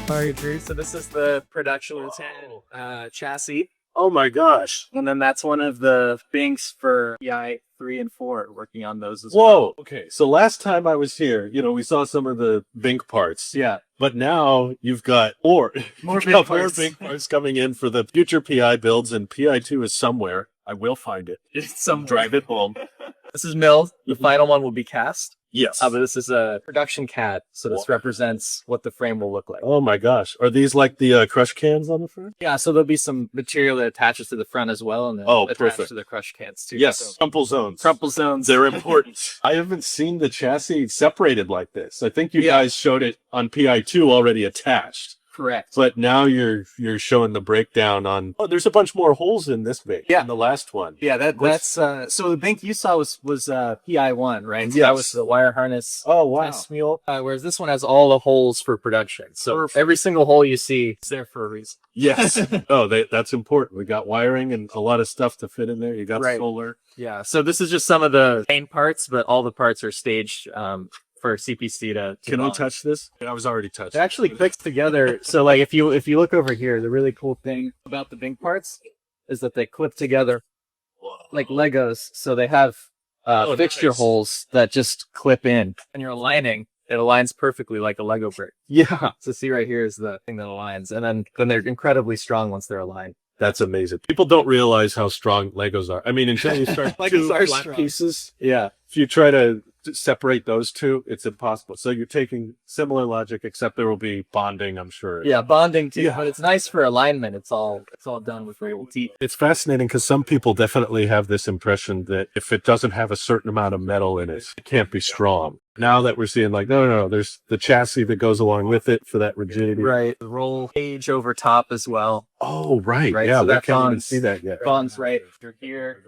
PI3. So this is the production lieutenant chassis. Oh my gosh. And then that's one of the binks for PI3 and 4, working on those as well. Whoa. Okay. So last time I was here, we saw some of the bink parts. Yeah. But now you've got more bink parts. bink parts coming in for the future PI builds, and PI2 is somewhere. I will find it. It's some Drive it home. This is milled. The final one will be cast. Yes. But this is a production CAD, so this represents what the frame will look like. Oh my gosh. Are these like the crush cans on the front? Yeah, so there'll be some material that attaches to the front as well, and then attached to the crush cans too. Yes, so, crumple zones. crumple zones. They're important. I haven't seen the chassis separated like this. I think you guys showed it on PI2 already attached. Correct. But now you're showing the breakdown on. Oh, there's a bunch more holes in this bink. Yeah. In the last one. Yeah, that's so the bink you saw was PI1, right? So Yes. that was the wire harness. Oh wow. Test mule. Whereas this one has all the holes for production. So every single hole you see is there for a reason. Yes. Oh, that's important. We got wiring and a lot of stuff to fit in there. You got solar. Yeah. So this is just some of the main parts, but all the parts are staged for CPC to Can I bond. touch this? I was already touched. It actually clicks together. So like if you look over here, the really cool thing about the bink parts is that they clip together like Legos. So they have fixture holes that just clip in. And you're aligning, it aligns perfectly like a Lego brick. Yeah. So see right here is the thing that aligns. And then they're incredibly strong once they're aligned. That's amazing. People don't realize how strong Legos are. I mean, until you start two flat pieces, Yeah. if you try to separate those two, it's impossible. So you're taking similar logic, except there will be bonding, I'm sure. Yeah, bonding too. Yeah. But it's nice for alignment. It's all done with real teeth. It's fascinating because some people definitely have this impression that if it doesn't have a certain amount of metal in it, it can't be strong. Now that we're seeing like, no, there's the chassis that goes along with it for that rigidity. Right. The roll cage over top as well. Oh, right. Right, Yeah, so we that can't even bonds- see that yet. Bonds right through here.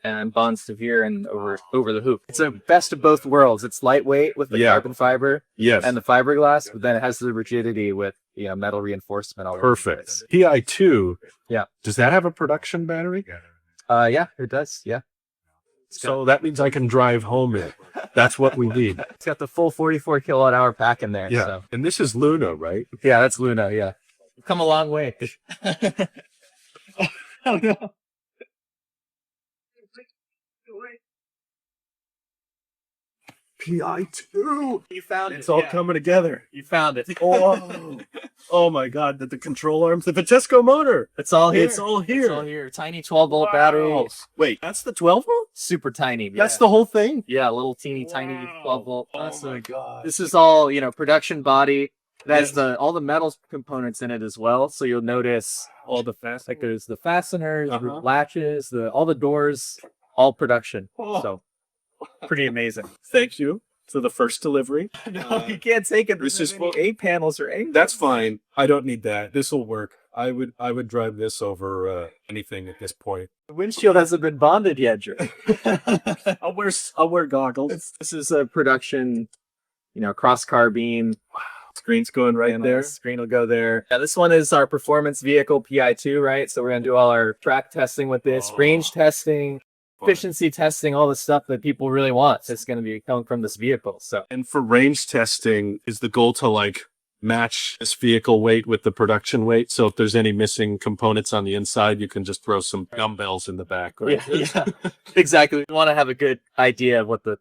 And bonds to here and over the hoop. It's a best of both worlds. It's lightweight with the carbon fiber Yes. and the fiberglass, but then it has the rigidity with metal reinforcement all over. Perfect. PI2. Yeah. Does that have a production battery? Yeah, it does. Yeah. So that means I can drive home in. That's what we need. It's got the full 44 kilowatt hour pack in there. Yeah. So. And this is Luna, right? Yeah, that's Luna. Yeah. We've come a long way. Oh no. PI2. You found it. It's all coming together. You found it. Oh my God. The control arms, the Vitesco motor. It's all here. It's all here. It's all here. Tiny 12-volt battery. Wait, that's the 12 volt? Super tiny. That's the whole thing? Yeah, little teeny tiny 12-volt. Oh my God. This is all, production body. It has all the metal components in it as well. So you'll notice all the fast. like there's the fasteners, latches, all the doors, all production. So pretty amazing. Thank you. So the first delivery. No, you can't take it. This is any 8 panels or 8. That's fine. I don't need that. This will work. I would drive this over anything at this point. The windshield hasn't been bonded yet, Drew. I'll wear goggles. This is a production, cross car beam. Screen's going right there. Screen will go there. Yeah, this one is our performance vehicle PI2, right? So we're gonna do all our track testing with this, range testing, efficiency testing, all the stuff that people really want. It's going to be coming from this vehicle. So, and for range testing, is the goal to like match this vehicle weight with the production weight? So if there's any missing components on the inside, you can just throw some dumbbells in the back. Right? Yeah, exactly. We want to have a good idea of what the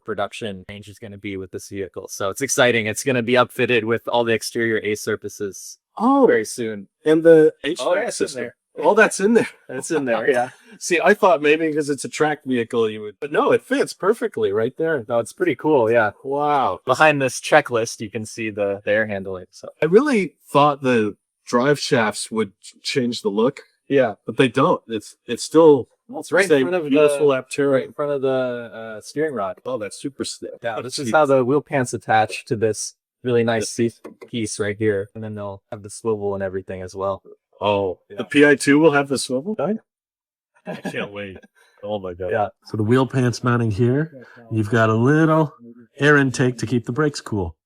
production range is going to be with this vehicle. So it's exciting. It's going to be upfitted with all the exterior A surfaces very soon. And the HVAC system. there. All that's in there. It's in there, yeah. See, I thought maybe because it's a track vehicle you would, but no, it fits perfectly right there. No, it's pretty cool, yeah. Wow. Behind this checklist, you can see the air handling. So I really thought the drive shafts would change the look. Yeah, but they don't. It's still it's right in front of beautiful aptera. Right in front of the steering rod. Oh, that's super slick. Yeah, this is how the wheel pants attach to this really nice piece right here, and then they'll have the swivel and everything as well. Oh, the PI2 will have the swivel? I can't wait. Oh my God. Yeah. So the wheel pants mounting here, you've got a little air intake to keep the brakes cool.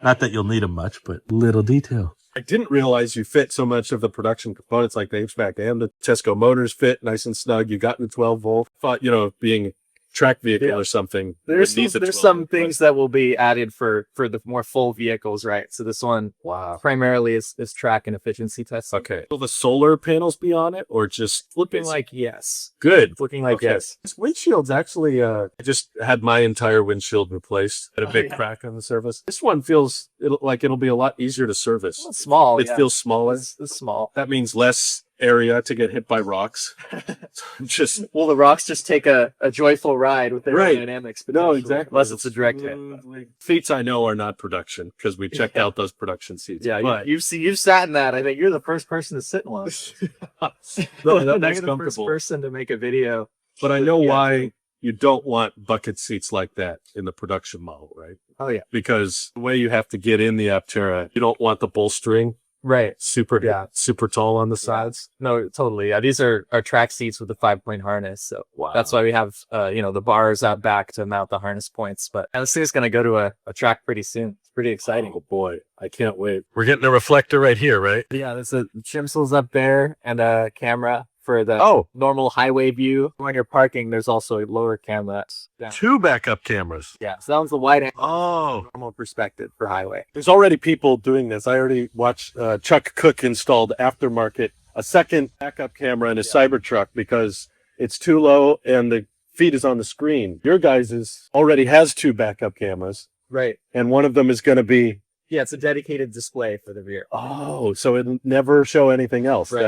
Not that you'll need them much, but little detail. I didn't realize you fit so much of the production components like the HVAC and the Tesco motors fit nice and snug. You got the 12 volt. Thought, being track vehicle Yeah. or something. There's it needs a there's 12, some but- things that will be added for the more full vehicles, right? So this one Wow. primarily is track and efficiency testing. Okay. Will the solar panels be on it or just Looking like yes. good? It's looking like Okay. yes. This windshield's actually, I just had my entire windshield replaced. Had a big yeah. crack on the surface. This one feels like it'll be a lot easier to service. It's small. It yeah. feels smaller. It's small. That means less area to get hit by rocks. Just Well, the rocks just take a joyful ride with their Right. dynamics. no, exactly. Unless it's a direct hit. Seats I know are not production because we checked out those production seats. Yeah, but you've sat in that. I think you're the first person to sit in one. no, that You're was the first comfortable. person to make a video. But I know Yeah. why you don't want bucket seats like that in the production model, right? Oh yeah, Because the way you have to get in the Aptera, you don't want the bolstering right. super tall on the sides. No, totally. Yeah, these are track seats with the 5-point harness. So Wow. that's why we have the bars out back to mount the harness points. But this thing's gonna go to a track pretty soon. It's pretty exciting. Oh boy, I can't wait. We're getting a reflector right here, right? Yeah, there's a chimsels up there and a camera for the Oh, normal highway view. When you're parking, there's also a lower camera that's down. 2 backup cameras. Yeah, so that one's the wide angle Oh, normal perspective for highway. there's already people doing this. I already watched Chuck Cook installed aftermarket a second backup camera in his Cybertruck because it's too low and the feed is on the screen. Your guys' already has 2 backup cameras, Right. and one of them is going to be Yeah, it's a dedicated display for the rear. oh, so it'll never show anything else. Right.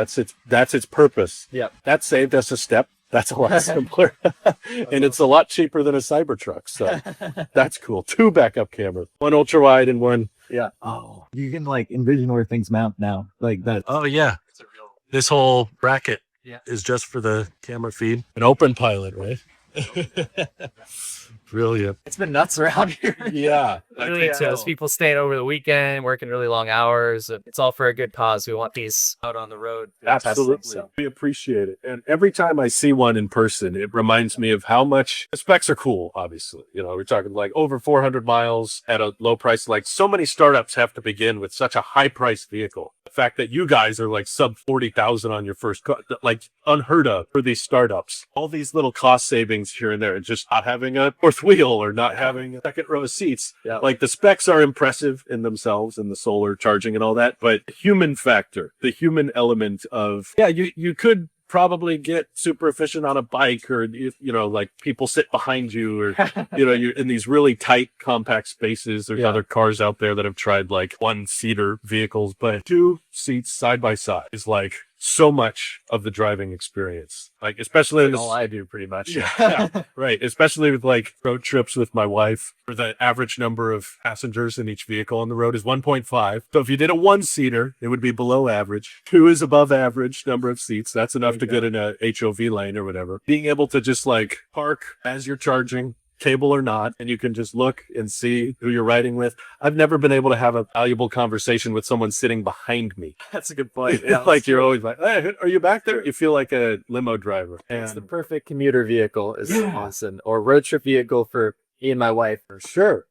That's its purpose. Yep. That saved us a step. That's a lot simpler, and it's a lot cheaper than a Cybertruck. So that's cool. 2 backup cameras, one ultra wide and one. Yeah. Oh, you can like envision where things mount now, like that. Oh yeah, this whole bracket is just for the camera feed. An open pilot, right? Brilliant. It's been nuts around here. Yeah. Really, it's people staying over the weekend, working really long hours. It's all for a good cause. We want these out on the road. Absolutely. testing, so. We appreciate it. And every time I see one in person, it reminds me of how much the specs are cool, obviously. You know, we're talking like over 400 miles at a low price. Like so many startups have to begin with such a high priced vehicle. The fact that you guys are like sub 40,000 on your first car, like unheard of for these startups. All these little cost savings here and there, and just not having a fourth wheel or not having a second row of seats. Yeah. Like the specs are impressive in themselves and the solar charging and all that, but the human factor, the human element of, yeah, you could probably get super efficient on a bike or, like people sit behind you or, you're in these really tight compact spaces. There's other cars out there that have tried like 1-seater vehicles, but 2 seats side by side is like so much of the driving experience. Like, especially in All I do pretty much. yeah, right. Especially with like road trips with my wife, where the average number of passengers in each vehicle on the road is 1.5. So if you did a 1-seater, it would be below average. 2 is above average number of seats. That's enough to get in a HOV lane or whatever. Being able to just like park as you're charging, cable or not, and you can just look and see who you're riding with. I've never been able to have a valuable conversation with someone sitting behind me. That's a good point. Like you're always like, hey, are you back there? You feel like a limo driver. It's the perfect commuter vehicle is awesome, or road trip vehicle for me and my wife. For sure.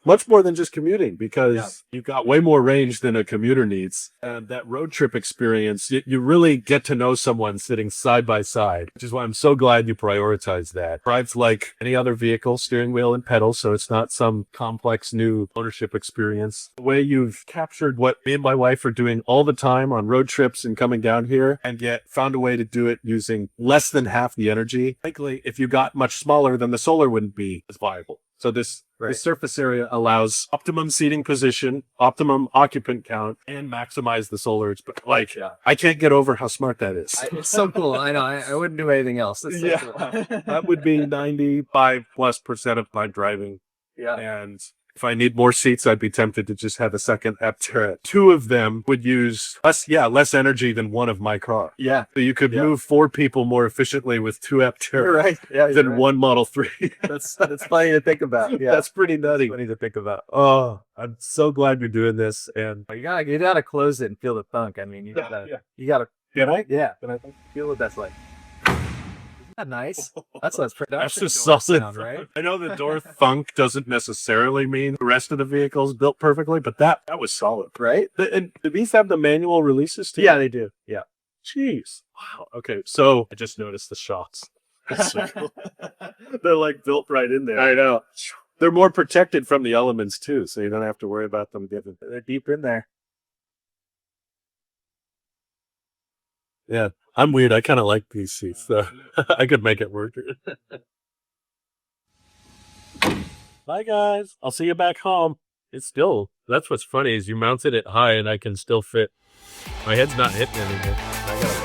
Much more than just commuting because Yeah. you've got way more range than a commuter needs. And that road trip experience, you really get to know someone sitting side by side, which is why I'm so glad you prioritize that. Drives like any other vehicle, steering wheel and pedals, so it's not some complex new ownership experience. The way you've captured what me and my wife are doing all the time on road trips and coming down here, and yet found a way to do it using less than half the energy. Likely, if you got much smaller, then the solar wouldn't be as viable. So this surface area allows optimum seating position, optimum occupant count, and maximize the solar. Like, I can't get over how smart that is. It's so cool. I know. I wouldn't do anything else. It's so cool. That would be 95+% of my driving. Yeah. And if I need more seats, I'd be tempted to just have a second Aptera. 2 of them would use less energy than one of my car. Yeah. So you could move 4 people more efficiently with 2 Aptera You're right. Yeah. You're than right. one Model 3. That's funny to think about. Yeah. That's pretty nutty. funny to think about. Oh, I'm so glad you're doing this. And You gotta close it and feel the funk. I mean, you gotta. can I? Yeah. But I feel what that's like. Isn't that nice? That's production. That's just door solid, sound, right? I know the door funk doesn't necessarily mean the rest of the vehicle is built perfectly, but that was solid. Right? And do these have the manual releases too? Yeah, they do. Yeah. Jeez. Wow. Okay. So I just noticed the shots. That's so cool. They're like built right in there. I know. They're more protected from the elements too, so you don't have to worry about them getting. They're deep in there. Yeah, I'm weird. I kind of like these seats, so I could make it work. Bye, guys. I'll see you back home. It's still, that's what's funny is you mounted it high and I can still fit. My head's not hitting anything. I gotta